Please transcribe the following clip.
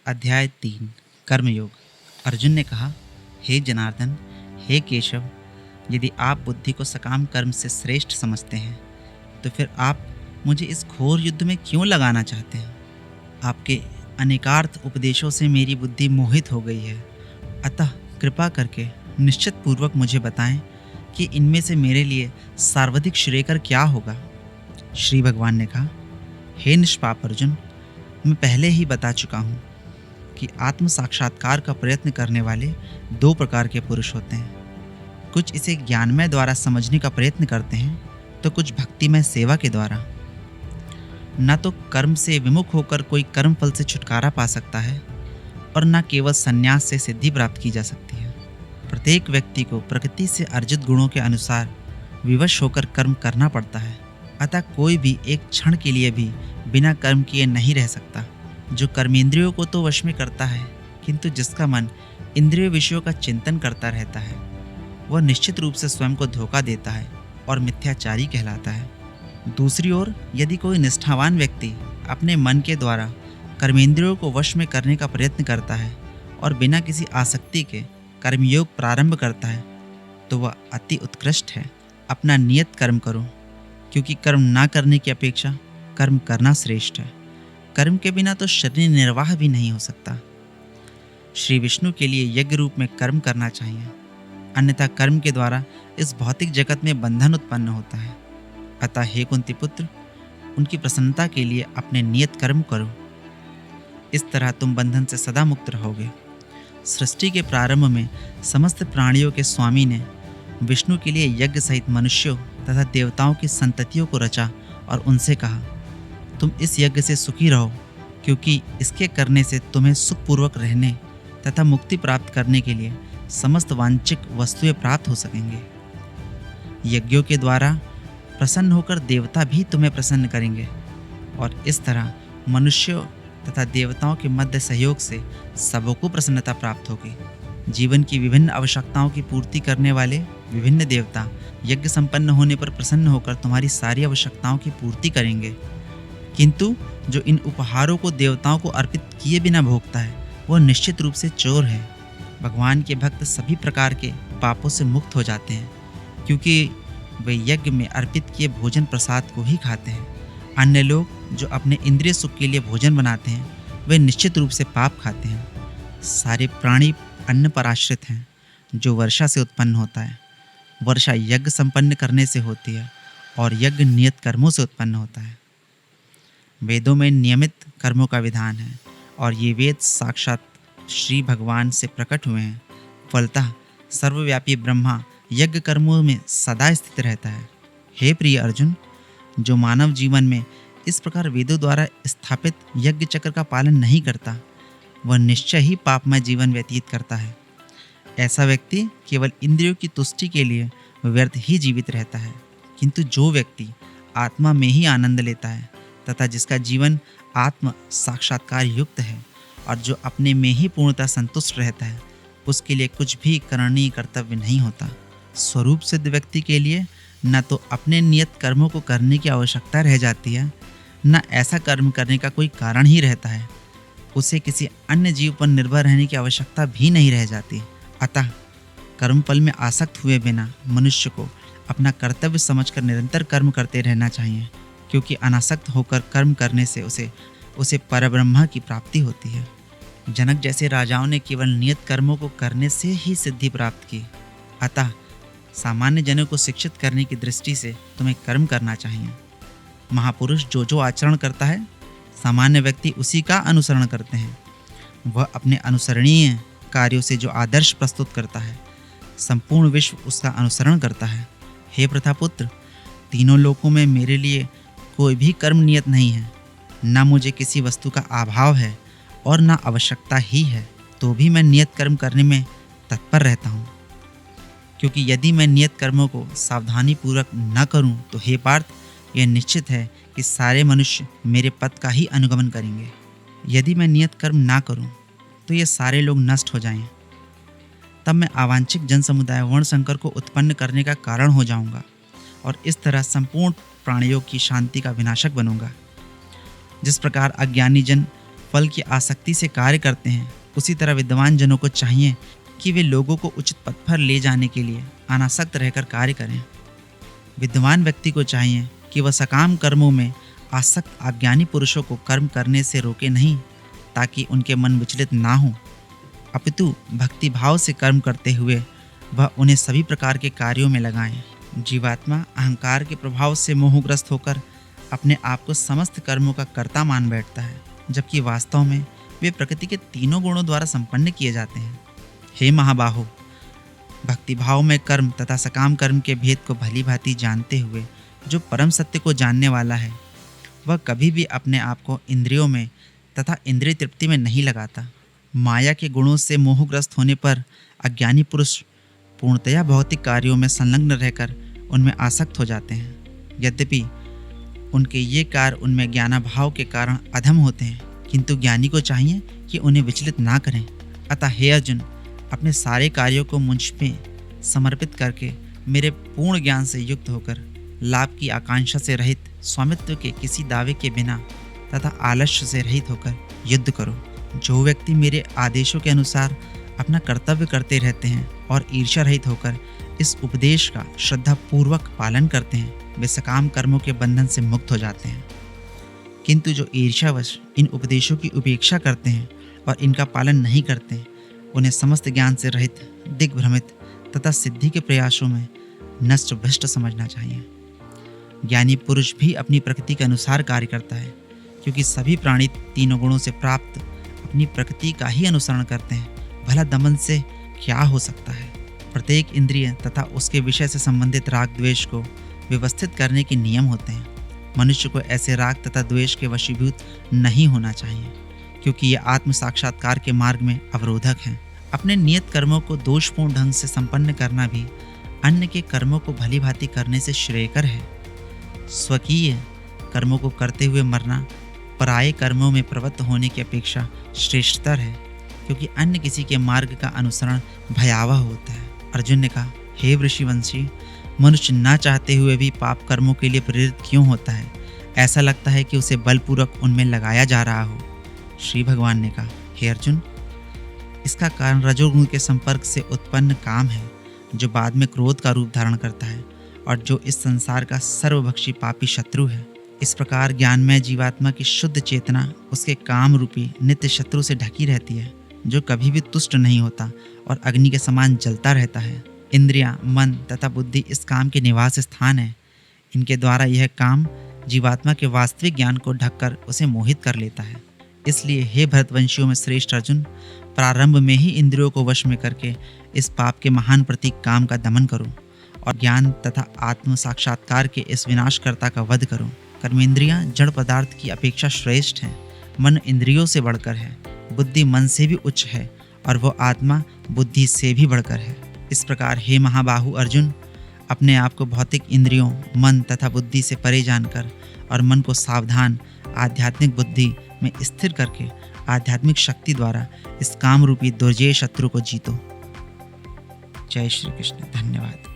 अध्याय 3 कर्मयोग। अर्जुन ने कहा, हे जनार्दन, हे केशव, यदि आप बुद्धि को सकाम कर्म से श्रेष्ठ समझते हैं तो फिर आप मुझे इस घोर युद्ध में क्यों लगाना चाहते हैं? आपके अनेकार्थ उपदेशों से मेरी बुद्धि मोहित हो गई है, अतः कृपा करके निश्चित पूर्वक मुझे बताएं कि इनमें से मेरे लिए सर्वाधिक श्रेयकर क्या होगा। श्री भगवान ने कहा, हे निष्पाप अर्जुन, मैं पहले ही बता चुका हूँ कि आत्म साक्षात्कार का प्रयत्न करने वाले दो प्रकार के पुरुष होते हैं। कुछ इसे ज्ञानमय द्वारा समझने का प्रयत्न करते हैं तो कुछ भक्तिमय सेवा के द्वारा। न तो कर्म से विमुख होकर कोई कर्म फल से छुटकारा पा सकता है और न केवल संन्यास से सिद्धि प्राप्त की जा सकती है। प्रत्येक व्यक्ति को प्रकृति से अर्जित गुणों के अनुसार विवश होकर कर्म करना पड़ता है, अतः कोई भी एक क्षण के लिए भी बिना कर्म किए नहीं रह सकता। जो कर्मेंद्रियों को तो वश में करता है, किंतु जिसका मन इंद्रिय विषयों का चिंतन करता रहता है, वह निश्चित रूप से स्वयं को धोखा देता है और मिथ्याचारी कहलाता है। दूसरी ओर यदि कोई निष्ठावान व्यक्ति अपने मन के द्वारा कर्मेंद्रियों को वश में करने का प्रयत्न करता है और बिना किसी आसक्ति के कर्मयोग प्रारंभ करता है, तो वह अति उत्कृष्ट है। अपना नियत कर्म करो, क्योंकि कर्म ना करने की अपेक्षा कर्म करना श्रेष्ठ है। कर्म के बिना तो शरीर निर्वाह भी नहीं हो सकता। श्री विष्णु के लिए यज्ञ रूप में कर्म करना चाहिए, अन्यथा कर्म के द्वारा इस भौतिक जगत में बंधन उत्पन्न होता है। अतः हे कुंती पुत्र, उनकी प्रसन्नता के लिए अपने नियत कर्म करो। इस तरह तुम बंधन से सदा मुक्त रहोगे। सृष्टि के प्रारंभ में समस्त प्राणियों के स्वामी ने विष्णु के लिए यज्ञ सहित मनुष्यों तथा देवताओं की संततियों को रचा और उनसे कहा, तुम इस यज्ञ से सुखी रहो, क्योंकि इसके करने से तुम्हें सुखपूर्वक रहने तथा मुक्ति प्राप्त करने के लिए समस्त वांछित वस्तुएं प्राप्त हो सकेंगे। यज्ञों के द्वारा प्रसन्न होकर देवता भी तुम्हें प्रसन्न करेंगे और इस तरह मनुष्यों तथा देवताओं के मध्य सहयोग से सबको प्रसन्नता प्राप्त होगी। जीवन की विभिन्न आवश्यकताओं की पूर्ति करने वाले विभिन्न देवता यज्ञ संपन्न होने पर प्रसन्न होकर तुम्हारी सारी आवश्यकताओं की पूर्ति करेंगे, किंतु जो इन उपहारों को देवताओं को अर्पित किए बिना भोगता है, वह निश्चित रूप से चोर है। भगवान के भक्त सभी प्रकार के पापों से मुक्त हो जाते हैं, क्योंकि वे यज्ञ में अर्पित किए भोजन प्रसाद को ही खाते हैं। अन्य लोग जो अपने इंद्रिय सुख के लिए भोजन बनाते हैं, वे निश्चित रूप से पाप खाते हैं। सारे प्राणी अन्न पर आश्रित हैं, जो वर्षा से उत्पन्न होता है। वर्षा यज्ञ संपन्न करने से होती है और यज्ञ नियत कर्मों से उत्पन्न होता है। वेदों में नियमित कर्मों का विधान है और ये वेद साक्षात श्री भगवान से प्रकट हुए हैं। फलतः सर्वव्यापी ब्रह्मा यज्ञ कर्मों में सदा स्थित रहता है। हे प्रिय अर्जुन, जो मानव जीवन में इस प्रकार वेदों द्वारा स्थापित यज्ञ चक्र का पालन नहीं करता, वह निश्चय ही पापमय जीवन व्यतीत करता है। ऐसा व्यक्ति केवल इंद्रियों की तुष्टि के लिए व्यर्थ ही जीवित रहता है, किंतु जो व्यक्ति आत्मा में ही आनंद लेता है तथा जिसका जीवन आत्म साक्षात्कार युक्त है और जो अपने में ही पूर्णतः संतुष्ट रहता है, उसके लिए कुछ भी करणीय कर्तव्य नहीं होता। स्वरूप सिद्ध व्यक्ति के लिए न तो अपने नियत कर्मों को करने की आवश्यकता रह जाती है, न ऐसा कर्म करने का कोई कारण ही रहता है। उसे किसी अन्य जीव पर निर्भर रहने की आवश्यकता भी नहीं रह जाती। अतः कर्मफल में आसक्त हुए बिना मनुष्य को अपना कर्तव्य समझकर निरंतर कर्म करते रहना चाहिए, क्योंकि अनासक्त होकर कर्म करने से उसे परब्रह्म की प्राप्ति होती है। जनक जैसे राजाओं ने केवल नियत कर्मों को करने से ही सिद्धि प्राप्त की। अतः सामान्य जनों को शिक्षित करने की दृष्टि से तुम्हें कर्म करना चाहिए। महापुरुष जो आचरण करता है, सामान्य व्यक्ति उसी का अनुसरण करते हैं। वह अपने अनुसरणीय कार्यों से जो आदर्श प्रस्तुत करता है, संपूर्ण विश्व उसका अनुसरण करता है। हे प्रथापुत्र, तीनों लोकों में मेरे लिए कोई भी कर्म नियत नहीं है। न मुझे किसी वस्तु का अभाव है और न आवश्यकता ही है, तो भी मैं नियत कर्म करने में तत्पर रहता हूँ। क्योंकि यदि मैं नियत कर्मों को सावधानी पूर्वक न करूं, तो हे पार्थ, यह निश्चित है कि सारे मनुष्य मेरे पद का ही अनुगमन करेंगे। यदि मैं नियत कर्म ना करूं, तो ये सारे लोग नष्ट हो जाएं। तब मैं अवांछित जन समुदाय वर्ण संकर को उत्पन्न करने का कारण हो जाऊंगा और इस तरह संपूर्ण प्राणियों की शांति का विनाशक बनूंगा। जिस प्रकार अज्ञानी जन फल की आसक्ति से कार्य करते हैं, उसी तरह विद्वान जनों को चाहिए कि वे लोगों को उचित पथ पर ले जाने के लिए अनासक्त रहकर कार्य करें। विद्वान व्यक्ति को चाहिए कि वह सकाम कर्मों में आसक्त अज्ञानी पुरुषों को कर्म करने से रोके नहीं, ताकि उनके मन विचलित ना हो, अपितु भक्ति भाव से कर्म करते हुए वह उन्हें सभी प्रकार के कार्यों में लगाएं। जीवात्मा अहंकार के प्रभाव से मोहग्रस्त होकर अपने आप को समस्त कर्मों का कर्ता मान बैठता है, जबकि वास्तव में वे प्रकृति के तीनों गुणों द्वारा संपन्न किए जाते हैं। हे महाबाहो, भक्ति भाव में कर्म तथा सकाम कर्म के भेद को भली भांति जानते हुए जो परम सत्य को जानने वाला है, वह कभी भी अपने आप को इंद्रियों में तथा इंद्रिय तृप्ति में नहीं लगाता। माया के गुणों से मोहग्रस्त होने पर अज्ञानी पुरुष पूर्णतया भौतिक कार्यों में संलग्न रहकर उनमें आसक्त हो जाते हैं। यद्यपि उनके ये कार्य उनमें ज्ञानाभाव के कारण अधम होते हैं, किंतु ज्ञानी को चाहिए कि उन्हें विचलित ना करें। अतः हे अर्जुन, अपने सारे कार्यों को मुझ पे समर्पित करके मेरे पूर्ण ज्ञान से युक्त होकर लाभ की आकांक्षा से रहित, स्वामित्व के किसी दावे के बिना तथा आलस्य से रहित होकर युद्ध करो। जो व्यक्ति मेरे आदेशों के अनुसार अपना कर्तव्य करते रहते हैं और ईर्ष्या रहित होकर इस उपदेश का श्रद्धा पूर्वक पालन करते हैं, वे सकाम कर्मों के बंधन से मुक्त हो जाते हैं। किंतु जो ईर्ष्यावश इन उपदेशों की उपेक्षा करते हैं और इनका पालन नहीं करते, उन्हें समस्त ज्ञान से रहित, दिग्भ्रमित तथा सिद्धि के प्रयासों में नष्ट भ्रष्ट समझना चाहिए। ज्ञानी पुरुष भी अपनी प्रकृति के अनुसार कार्य करता है, क्योंकि सभी प्राणी तीनों गुणों से प्राप्त अपनी प्रकृति का ही अनुसरण करते हैं। भला दमन से क्या हो सकता है? प्रत्येक इंद्रिय तथा उसके विषय से संबंधित राग द्वेष को व्यवस्थित करने के नियम होते हैं। मनुष्य को ऐसे राग तथा द्वेष के वशीभूत नहीं होना चाहिए, क्योंकि ये आत्म साक्षात्कार के मार्ग में अवरोधक हैं। अपने नियत कर्मों को दोषपूर्ण ढंग से संपन्न करना भी अन्य के कर्मों को भली भांति करने से श्रेयकर है। स्वकीय कर्मों को करते हुए मरना पराये कर्मों में प्रवृत्त होने की अपेक्षा श्रेष्ठतर है, क्योंकि अन्य किसी के मार्ग का अनुसरण भयावह होता है। अर्जुन ने कहा, हे ऋषिवंशी, मनुष्य ना चाहते हुए भी पाप कर्मों के लिए प्रेरित क्यों होता है? ऐसा लगता है कि उसे बलपूर्वक उनमें लगाया जा रहा हो। श्री भगवान ने कहा, हे अर्जुन, इसका कारण रजोगुण के संपर्क से उत्पन्न काम है, जो बाद में क्रोध का रूप धारण करता है और जो इस संसार का सर्वभक्षी पापी शत्रु है। इस प्रकार ज्ञानमय जीवात्मा की शुद्ध चेतना उसके काम रूपी नित्य शत्रु से ढकी रहती है, जो कभी भी तुष्ट नहीं होता और अग्नि के समान जलता रहता है। इंद्रियां, मन तथा बुद्धि इस काम के निवास स्थान है। इनके द्वारा यह काम जीवात्मा के वास्तविक ज्ञान को ढककर उसे मोहित कर लेता है। इसलिए हे भरतवंशियों में श्रेष्ठ अर्जुन, प्रारंभ में ही इंद्रियों को वश में करके इस पाप के महान प्रतीक काम का दमन करो और ज्ञान तथा आत्म साक्षात्कार के इस विनाशकर्ता का वध करो। कर्मेंद्रियां जड़ पदार्थ की अपेक्षा श्रेष्ठ हैं, मन इंद्रियों से बढ़कर है, बुद्धि मन से भी उच्च है और वो आत्मा बुद्धि से भी बढ़कर है। इस प्रकार हे महाबाहु अर्जुन, अपने आप को भौतिक इंद्रियों, मन तथा बुद्धि से परे जानकर और मन को सावधान आध्यात्मिक बुद्धि में स्थिर करके आध्यात्मिक शक्ति द्वारा इस काम रूपी दुर्जय शत्रु को जीतो। जय श्री कृष्ण। धन्यवाद।